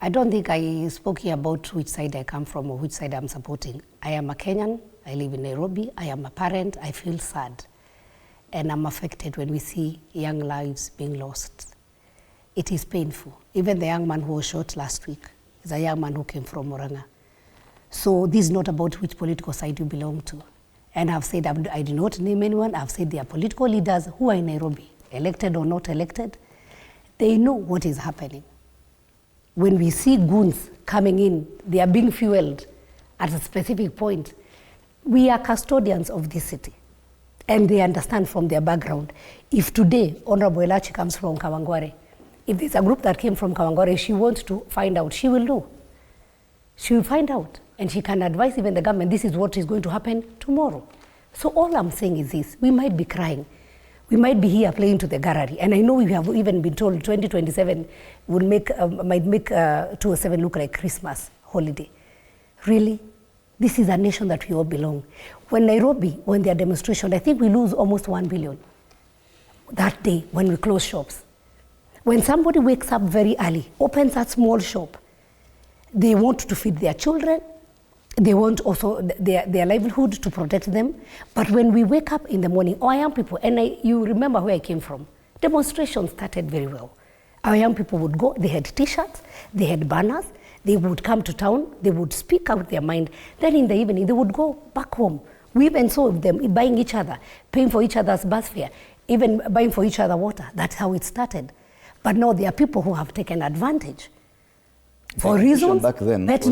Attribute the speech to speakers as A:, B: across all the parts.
A: I don't think I spoke here about which side I come from or which side I'm supporting. I am a Kenyan, I live in Nairobi, I am a parent, I feel sad. And I'm affected when we see young lives being lost. It is painful. Even the young man who was shot last week is a young man who came from Murang'a. So this is not about which political side you belong to. And I've said, I did not name anyone, I've said they are political leaders who are in Nairobi, elected or not elected. They know what is happening. When we see goons coming in, they are being fueled at a specific point. We are custodians of this city. And they understand from their background. If today, Honorable Elachi comes from Kawangware, if there's a group that came from Kawangware, she wants to find out, she will know. She will find out. And she can advise even the government, this is what is going to happen tomorrow. So all I'm saying is this, we might be crying. We might be here playing to the gallery. And I know we have even been told 2027 would might make 207 look like Christmas holiday. Really? This is a nation that we all belong. When Nairobi, when there are demonstrations, I think we lose almost 1 billion that day when we close shops. When somebody wakes up very early, opens a small shop, they want to feed their children, they want also their livelihood to protect them. But when we wake up in the morning, our young people, and you remember where I came from, demonstrations started very well. Our young people would go, they had t-shirts, they had banners, they would come to town, they would speak out their mind. Then in the evening, they would go back home. We even saw them buying each other, paying for each other's bus fare, even buying for each other water. That's how it started. But now there are people who have taken advantage. For reasons
B: back then was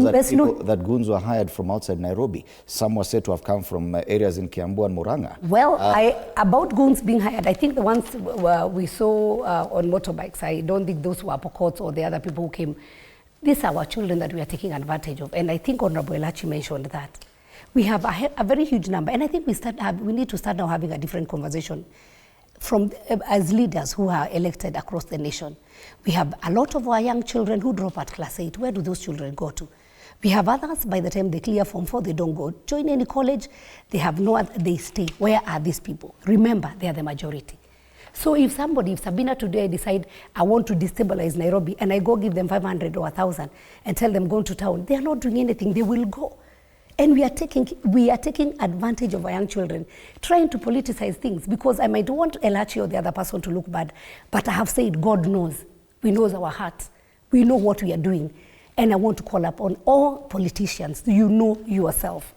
B: that goons were hired from outside Nairobi. Some were said to have come from areas in Kiambu and Murang'a.
A: Well, about goons being hired, I think the ones we saw on motorbikes, I don't think those were Pokots or the other people who came. These are our children that we are taking advantage of. And I think Honorable Elachi mentioned that. We have a very huge number. And I think we need to start now having a different conversation as leaders who are elected across the nation. We have a lot of our young children who drop at class 8. Where do those children go to? We have others, by the time they clear Form 4, they don't go join any college. They have they stay. Where are these people? Remember, they are the majority. So if Sabina today decide, I want to destabilize Nairobi, and I go give them 500 or 1,000 and tell them go to town, they are not doing anything, they will go. And we are taking advantage of our young children, trying to politicize things, because I might want Elachi or the other person to look bad, but I have said God knows. We knows our hearts. We know what we are doing. And I want to call upon all politicians, you know yourself.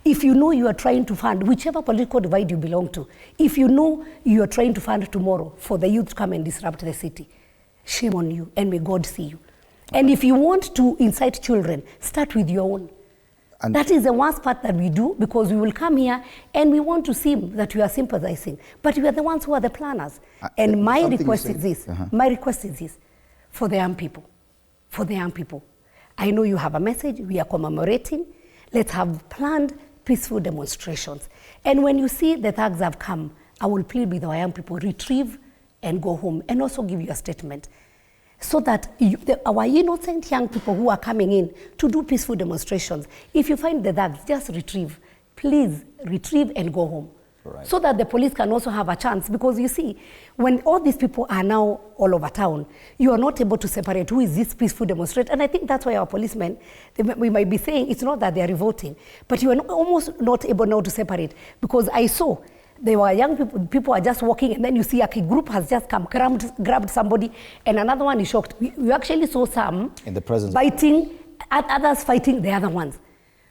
A: If you know you are trying to fund, whichever political divide you belong to, if you know you are trying to fund tomorrow for the youth to come and disrupt the city, shame on you, and may God see you. And if you want to incite children, start with your own. And that is the worst part that we do, because we will come here and we want to seem that we are sympathizing, but we are the ones who are the planners. And my request is this, for the young people, I know you have a message, we are commemorating, let's have planned peaceful demonstrations. And when you see the thugs have come, I will plead with our young people, retrieve and go home, and also give you a statement, so that our innocent young people who are coming in to do peaceful demonstrations, if you find the thugs, just retrieve. Please retrieve and go home. Right. So that the police can also have a chance. Because you see, when all these people are now all over town, you are not able to separate who is this peaceful demonstrator. And I think that's why our policemen, we might be saying it's not that they are revolting, but you are almost not able now to separate. Because I saw there were young people are just walking, and then you see a group has just come, grabbed somebody, and another one is shocked. We actually saw some in the presence fighting, others fighting the other ones.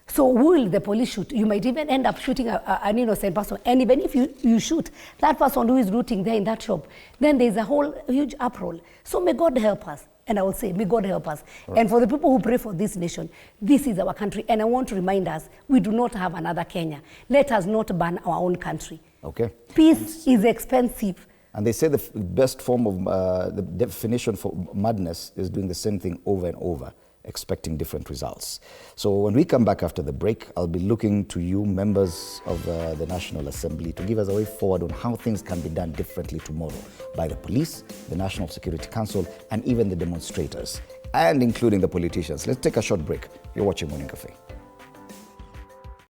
A: So who will the police shoot? You might even end up shooting an innocent person. And even if you shoot that person who is looting there in that shop, then there's a whole huge uproar. So may God help us. And I will say, may God help us. Right. And for the people who pray for this nation, this is our country. And I want to remind us, we do not have another Kenya. Let us not ban our own country. Okay. Peace is expensive.
B: And they say the best form of the definition for madness is doing the same thing over and over, expecting different results. So when we come back after the break, I'll be looking to you, members of the National Assembly, to give us a way forward on how things can be done differently tomorrow by the police, the National Security Council, and even the demonstrators, and including the politicians. Let's take a short break. You're watching Morning Cafe.